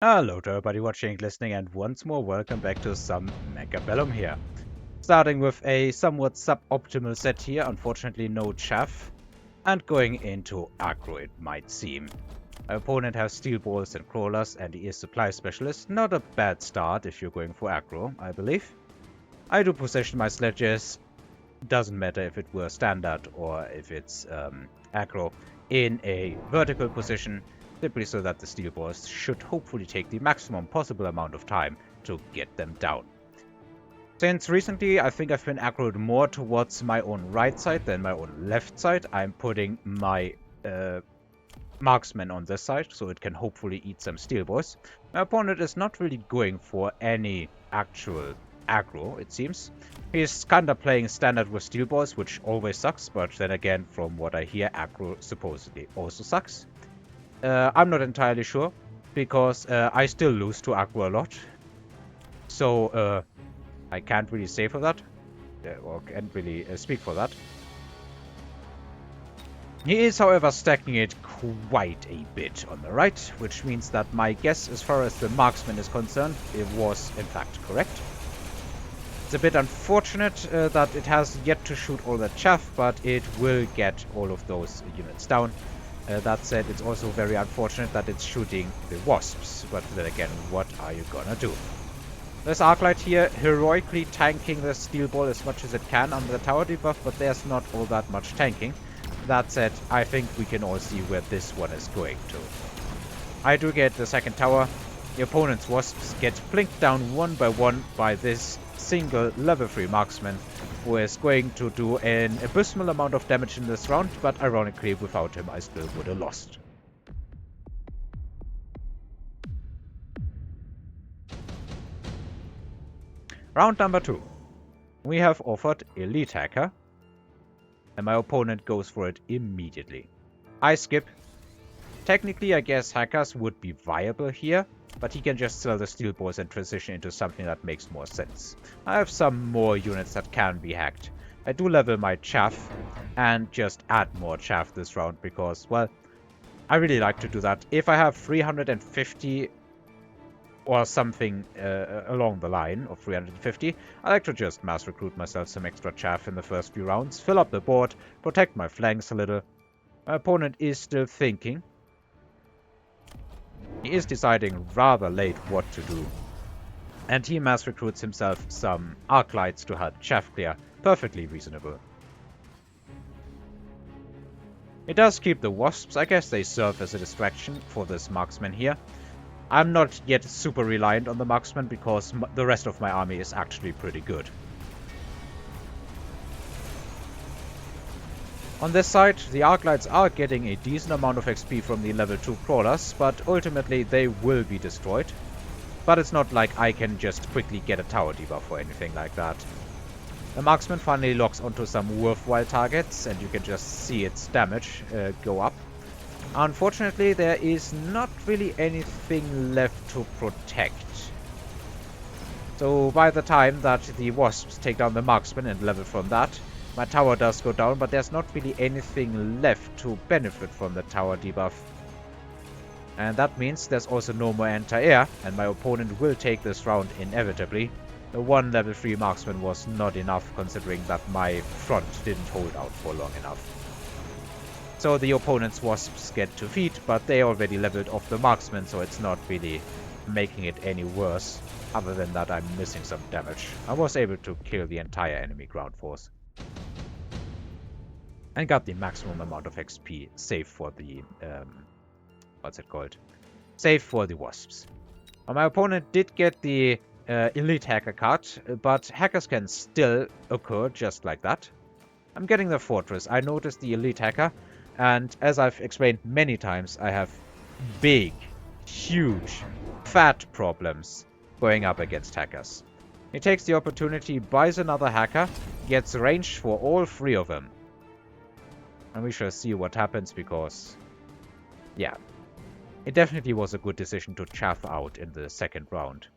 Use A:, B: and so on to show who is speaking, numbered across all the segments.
A: Hello to everybody watching and listening, and once more welcome back to some Mechabellum here. Starting with a somewhat suboptimal set here, unfortunately no chaff, and going into aggro it might seem. My opponent has steel balls and crawlers and he is supply specialist, not a bad start if you're going for aggro, I believe. I do position my sledges, doesn't matter if it were standard or if it's aggro, in a vertical position, simply so that the steel balls should hopefully take the maximum possible amount of time to get them down. Since recently I think I've been aggroed more towards my own right side than my own left side, I'm putting my marksman on this side so it can hopefully eat some steel balls. My opponent is not really going for any actual aggro, it seems. He's kinda playing standard with steel balls, which always sucks, but then again, from what I hear, aggro supposedly also sucks. I'm not entirely sure, because I still lose to aggro a lot. So, I can't really say for that, or can't really speak for that. He is, however, stacking it quite a bit on the right, which means that my guess as far as the marksman is concerned, it was in fact correct. It's a bit unfortunate that it has yet to shoot all that chaff, but it will get all of those units down. That said, it's also very unfortunate that it's shooting the wasps, but then again, what are you gonna do? This Arclight here heroically tanking the steel ball as much as it can under the tower debuff, but there's not all that much tanking. That said, I think we can all see where this one is going to. I do get the second tower. The opponent's wasps get plinked down one by one by this single level 3 marksman, who is going to do an abysmal amount of damage in this round, but ironically without him I still would have lost. Round number 2. We have offered Elite Hacker, and my opponent goes for it immediately. I skip. Technically, I guess hackers would be viable here, but he can just sell the steel balls and transition into something that makes more sense. I have some more units that can be hacked. I do level my chaff and just add more chaff this round because, well, I really like to do that. If I have 350 or something along the line of 350, I like to just mass recruit myself some extra chaff in the first few rounds, fill up the board, protect my flanks a little. My opponent is still thinking. He is deciding rather late what to do. And he mass recruits himself some Arclights to help chaff clear. Perfectly reasonable. It does keep the wasps. I guess they serve as a distraction for this marksman here. I'm not yet super reliant on the marksman because the rest of my army is actually pretty good. On this side, the Arclights are getting a decent amount of XP from the level 2 crawlers, but ultimately they will be destroyed. But it's not like I can just quickly get a tower debuff or anything like that. The marksman finally locks onto some worthwhile targets, and you can just see its damage go up. Unfortunately, there is not really anything left to protect. So by the time that the wasps take down the marksman and level from that, my tower does go down, but there's not really anything left to benefit from the tower debuff. And that means there's also no more anti-air, and my opponent will take this round inevitably. The one level 3 marksman was not enough, considering that my front didn't hold out for long enough. So the opponent's wasps get to feed, but they already leveled off the marksman, so it's not really making it any worse. Other than that, I'm missing some damage. I was able to kill the entire enemy ground force. And got the maximum amount of XP, save for the, what's it called? Save for the wasps. My opponent did get the Elite Hacker card, but hackers can still occur just like that. I'm getting the Fortress. I noticed the Elite Hacker, and as I've explained many times, I have big, huge, fat problems going up against hackers. He takes the opportunity, buys another hacker, gets range for all 3 of them. And we shall see what happens because, yeah, it definitely was a good decision to chaff out in the second round.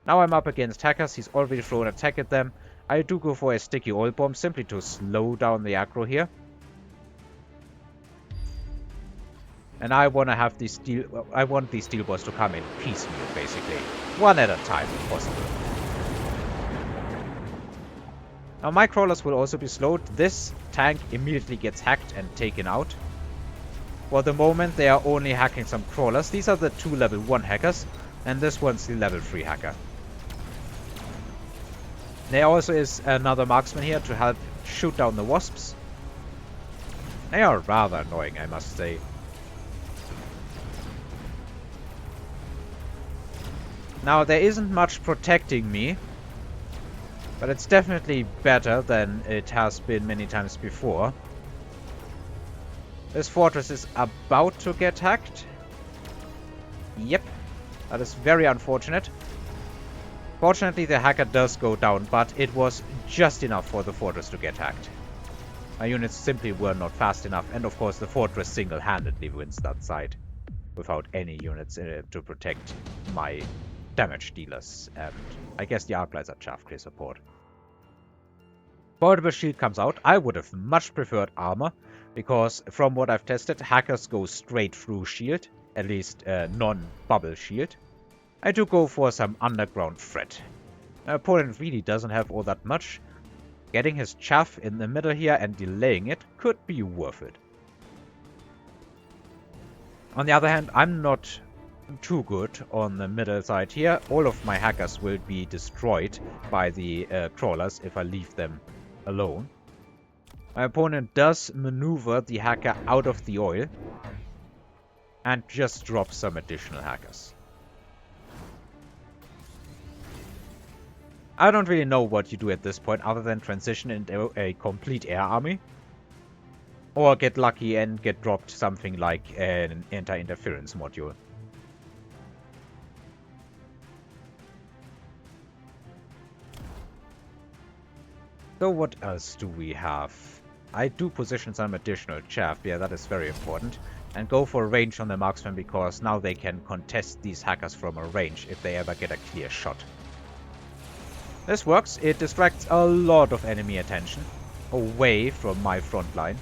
A: Now I'm up against hackers. He's already thrown a attack at them. I do go for a sticky oil bomb simply to slow down the aggro here. And I want to have these I want these steel boys to come in piecemeal, basically. One at a time, if possible. Now my crawlers will also be slowed. This tank immediately gets hacked and taken out. For the moment, they are only hacking some crawlers. These are the 2 level 1 hackers, and this one's the level 3 hacker. There also is another marksman here to help shoot down the wasps. They are rather annoying, I must say. Now, there isn't much protecting me, but it's definitely better than it has been many times before. This fortress is about to get hacked. Yep, that is very unfortunate. Fortunately, the hacker does go down, but it was just enough for the fortress to get hacked. My units simply were not fast enough, and of course the fortress single-handedly wins that side, without any units to protect my damage dealers, and I guess the arc lights are chaff clear support. Portable shield comes out. I would have much preferred armor, because from what I've tested, hackers go straight through shield, at least non-bubble shield. I do go for some underground threat. My opponent really doesn't have all that much. Getting his chaff in the middle here and delaying it could be worth it. On the other hand, I'm not too good on the middle side here. All of my hackers will be destroyed by the crawlers if I leave them alone. My opponent does maneuver the hacker out of the oil and just drops some additional hackers. I don't really know what you do at this point other than transition into a complete air army. Or get lucky and get dropped something like an anti-interference module. So what else do we have? I do position some additional chaff, yeah, that is very important. And go for range on the marksman because now they can contest these hackers from a range if they ever get a clear shot. This works. It distracts a lot of enemy attention away from my front line.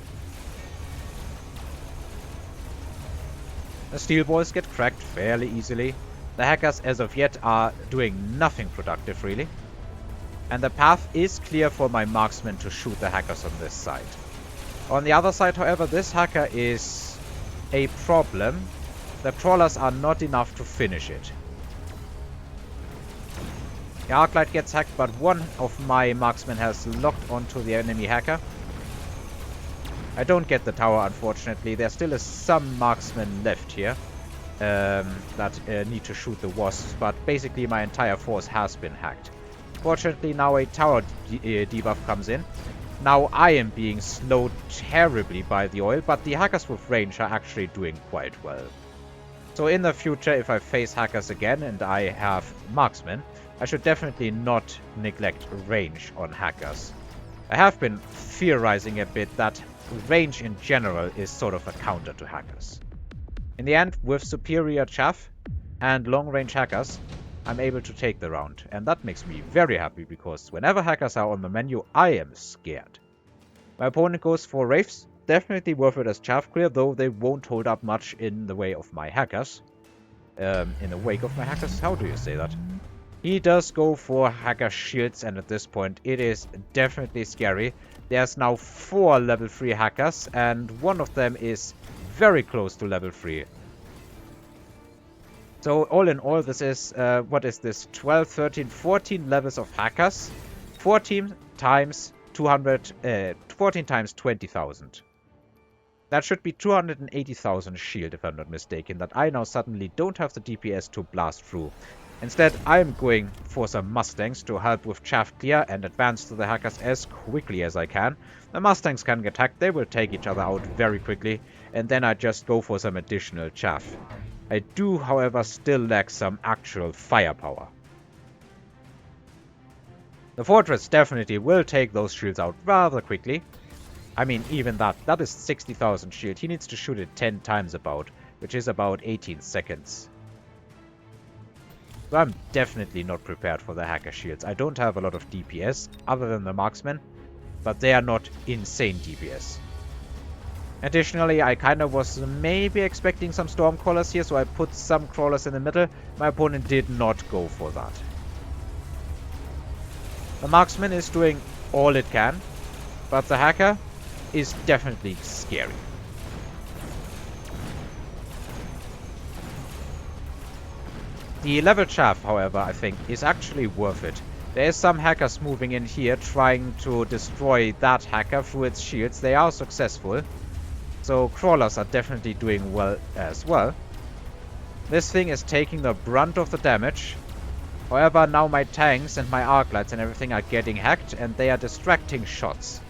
A: The steel boys get cracked fairly easily. The hackers as of yet are doing nothing productive really. And the path is clear for my marksman to shoot the hackers on this side. On the other side, however, this hacker is a problem. The crawlers are not enough to finish it. The Arclight gets hacked, but one of my marksmen has locked onto the enemy hacker. I don't get the tower, unfortunately. There still is some marksmen left here that need to shoot the wasps, but basically my entire force has been hacked. Fortunately, now a tower debuff comes in. Now I am being slowed terribly by the oil, but the hackers with range are actually doing quite well. So in the future, if I face hackers again and I have marksmen, I should definitely not neglect range on hackers. I have been theorizing a bit that range in general is sort of a counter to hackers. In the end, with superior chaff and long-range hackers, I'm able to take the round. And that makes me very happy, because whenever hackers are on the menu, I am scared. My opponent goes for Wraiths. Definitely worth it as chaff clear, though they won't hold up much in the way of my hackers. In the wake of my hackers? How do you say that? He does go for hacker shields, and at this point it is definitely scary. There's now 4 level 3 hackers, and one of them is very close to level 3. So all in all, this is, what is this, 12, 13, 14 levels of hackers. 14 times 200, 14 times 20,000. That should be 280,000 shield, if I'm not mistaken, that I now suddenly don't have the DPS to blast through. Instead, I'm going for some Mustangs to help with chaff clear and advance to the hackers as quickly as I can. The Mustangs can get hacked, they will take each other out very quickly, and then I just go for some additional chaff. I do, however, still lack some actual firepower. The fortress definitely will take those shields out rather quickly. I mean, even that is 60,000 shield. He needs to shoot it 10 times about, which is about 18 seconds. So I'm definitely not prepared for the hacker shields. I don't have a lot of DPS, other than the marksmen, but they are not insane DPS. Additionally, I kind of was maybe expecting some storm crawlers here, so I put some crawlers in the middle. My opponent did not go for that. The marksman is doing all it can, but the hacker is definitely scary. The level chaff, however, I think is actually worth it. There is some hackers moving in here trying to destroy that hacker through its shields. They are successful. So crawlers are definitely doing well as well. This thing is taking the brunt of the damage. However, now my tanks and my arc lights and everything are getting hacked and they are distracting shots.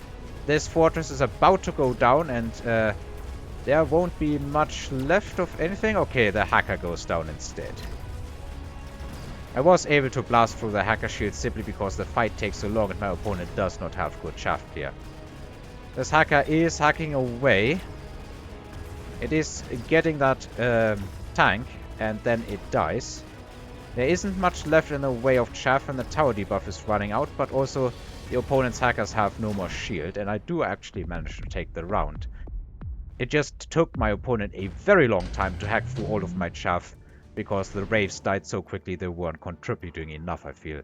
A: This fortress is about to go down and there won't be much left of anything. Okay, the hacker goes down instead. I was able to blast through the hacker shield simply because the fight takes so long and my opponent does not have good chaff clear. This hacker is hacking away. It is getting that tank and then it dies. There isn't much left in the way of chaff and the tower debuff is running out, but also the opponent's hackers have no more shield and I do actually manage to take the round. It just took my opponent a very long time to hack through all of my chaff because the Wraiths died so quickly they weren't contributing enough, I feel.